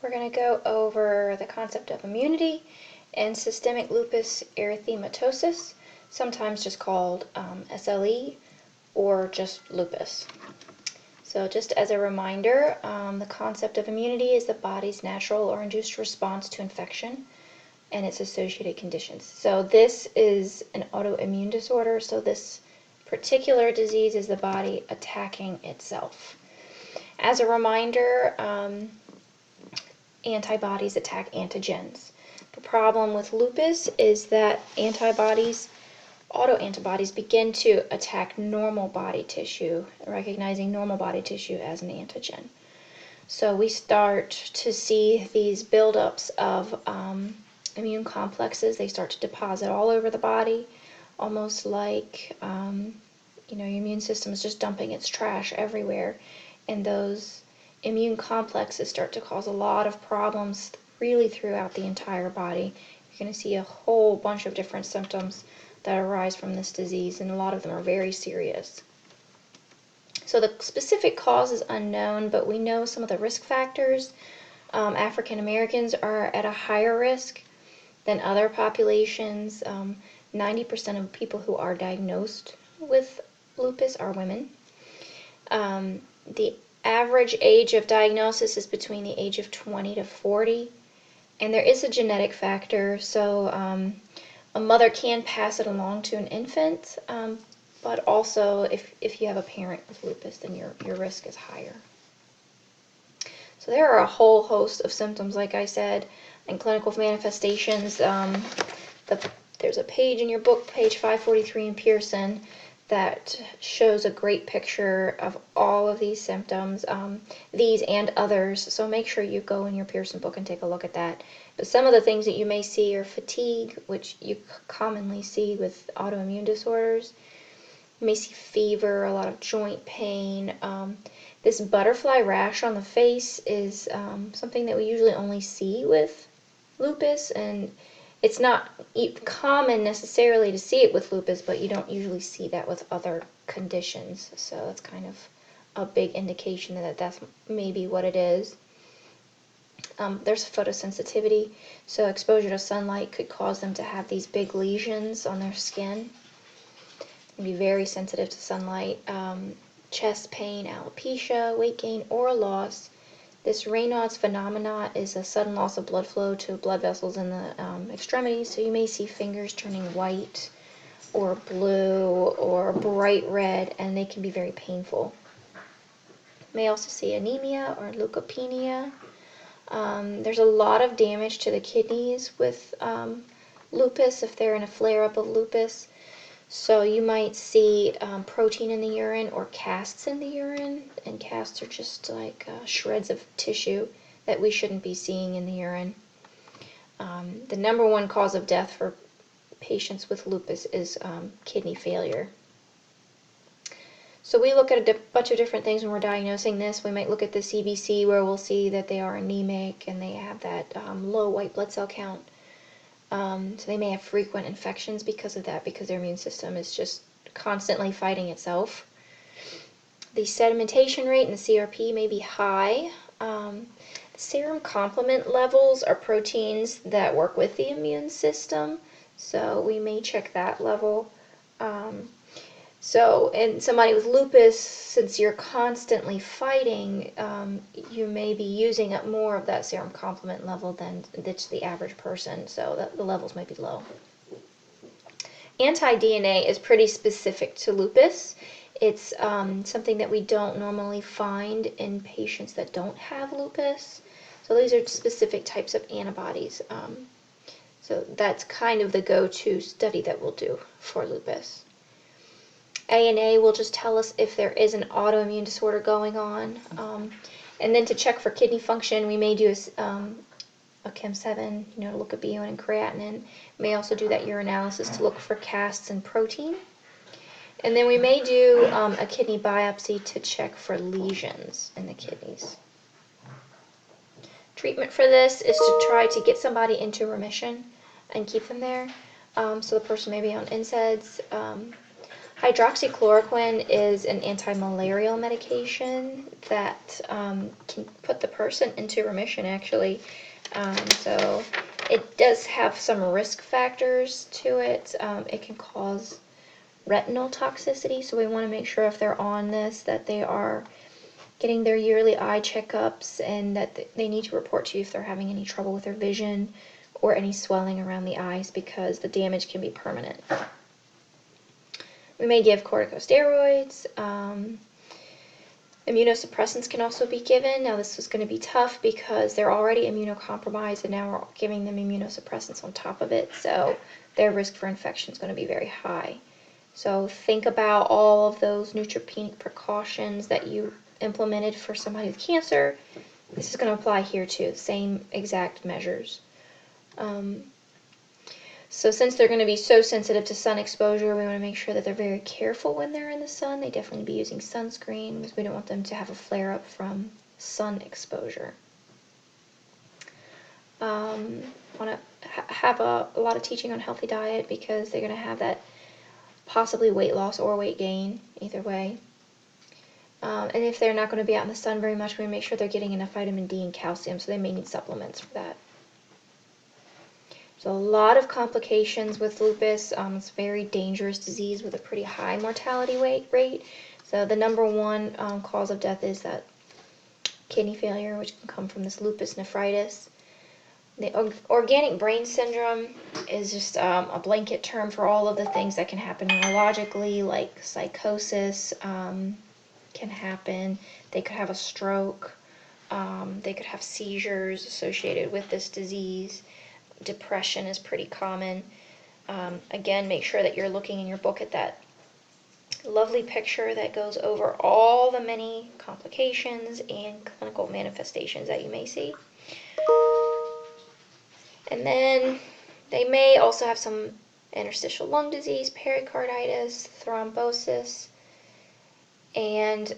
We're going to go over the concept of immunity and systemic lupus erythematosus, sometimes just called SLE or just lupus. So just as a reminder, the concept of immunity is the body's natural or induced response to infection and its associated conditions. So this is an autoimmune disorder, so this particular disease is the body attacking itself. As a reminder, antibodies attack antigens. The problem with lupus is that autoantibodies begin to attack normal body tissue, recognizing normal body tissue as an antigen. So we start to see these buildups of immune complexes. They start to deposit all over the body, almost like your immune system is just dumping its trash everywhere, and those immune complexes start to cause a lot of problems really throughout the entire body. You're going to see a whole bunch of different symptoms that arise from this disease, and a lot of them are very serious. So the specific cause is unknown, but we know some of the risk factors. African Americans are at a higher risk than other populations. 90% of people who are diagnosed with lupus are women. The average age of diagnosis is between the age of 20 to 40, and there is a genetic factor, so a mother can pass it along to an infant, but also if you have a parent with lupus, then your risk is higher. So there are a whole host of symptoms, like I said, and clinical manifestations. There's a page in your book, page 543 in Pearson, that shows a great picture of all of these symptoms, these and others. So make sure you go in your Pearson book and take a look at that. But some of the things that you may see are fatigue, which you commonly see with autoimmune disorders. You may see fever, a lot of joint pain. This butterfly rash on the face is something that we usually only see with lupus, and it's not common necessarily to see it with lupus, but you don't usually see that with other conditions. So that's kind of a big indication that that's maybe what it is. There's photosensitivity, so exposure to sunlight could cause them to have these big lesions on their skin. They can be very sensitive to sunlight. Chest pain, alopecia, weight gain or loss. This Raynaud's phenomena is a sudden loss of blood flow to blood vessels in the extremities, so you may see fingers turning white or blue or bright red, and they can be very painful. You may also see anemia or leukopenia. There's a lot of damage to the kidneys with lupus if they're in a flare-up of lupus. So you might see protein in the urine or casts in the urine, and casts are just like shreds of tissue that we shouldn't be seeing in the urine. The number one cause of death for patients with lupus is kidney failure. So we look at a bunch of different things when we're diagnosing this. We might look at the CBC, where we'll see that they are anemic and they have that low white blood cell count. So they may have frequent infections because of that, because their immune system is just constantly fighting itself. The sedimentation rate in the CRP may be high. The serum complement levels are proteins that work with the immune system, so we may check that level. So in somebody with lupus, since you're constantly fighting, you may be using up more of that serum complement level than the average person, so the levels might be low. Anti-DNA is pretty specific to lupus. It's something that we don't normally find in patients that don't have lupus. So these are specific types of antibodies. So that's kind of the go-to study that we'll do for lupus. ANA will just tell us if there is an autoimmune disorder going on. And then to check for kidney function, we may do a Chem7, to look at BUN and creatinine. We may also do that urinalysis to look for casts and protein. And then we may do a kidney biopsy to check for lesions in the kidneys. Treatment for this is to try to get somebody into remission and keep them there. So the person may be on NSAIDs. Hydroxychloroquine is an anti-malarial medication that can put the person into remission, actually. So it does have some risk factors to it. It can cause retinal toxicity, so we want to make sure if they're on this that they are getting their yearly eye checkups and that they need to report to you if they're having any trouble with their vision or any swelling around the eyes, because the damage can be permanent. We may give corticosteroids. Immunosuppressants can also be given. Now this is going to be tough because they're already immunocompromised, and now we're giving them immunosuppressants on top of it, so their risk for infection is going to be very high. So think about all of those neutropenic precautions that you implemented for somebody with cancer. This is going to apply here too, same exact measures. So since they're going to be so sensitive to sun exposure, we want to make sure that they're very careful when they're in the sun. They definitely be using sunscreen because we don't want them to have a flare-up from sun exposure. Want to have a lot of teaching on healthy diet because they're going to have that possibly weight loss or weight gain, either way. And if they're not going to be out in the sun very much, we make sure they're getting enough vitamin D and calcium, so they may need supplements for that. So a lot of complications with lupus. It's a very dangerous disease with a pretty high mortality rate. So the number one cause of death is that kidney failure, which can come from this lupus nephritis. The organic brain syndrome is just a blanket term for all of the things that can happen neurologically, like psychosis can happen. They could have a stroke. They could have seizures associated with this disease. Depression is pretty common. Again, make sure that you're looking in your book at that lovely picture that goes over all the many complications and clinical manifestations that you may see. And then they may also have some interstitial lung disease, pericarditis, thrombosis, and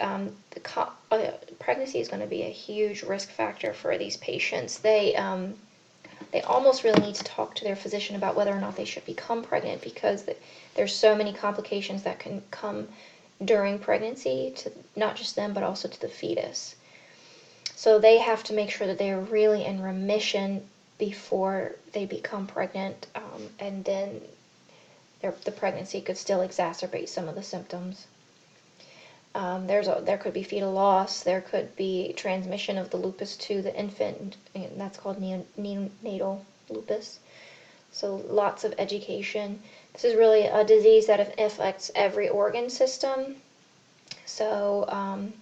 pregnancy is going to be a huge risk factor for these patients. They almost really need to talk to their physician about whether or not they should become pregnant, because there's so many complications that can come during pregnancy to not just them but also to the fetus. So they have to make sure that they're really in remission before they become pregnant, and then the pregnancy could still exacerbate some of the symptoms. There could be fetal loss, there could be transmission of the lupus to the infant, and that's called neonatal lupus. So lots of education. This is really a disease that affects every organ system. So,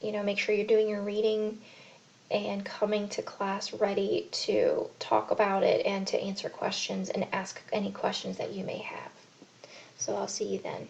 make sure you're doing your reading and coming to class ready to talk about it and to answer questions and ask any questions that you may have. So I'll see you then.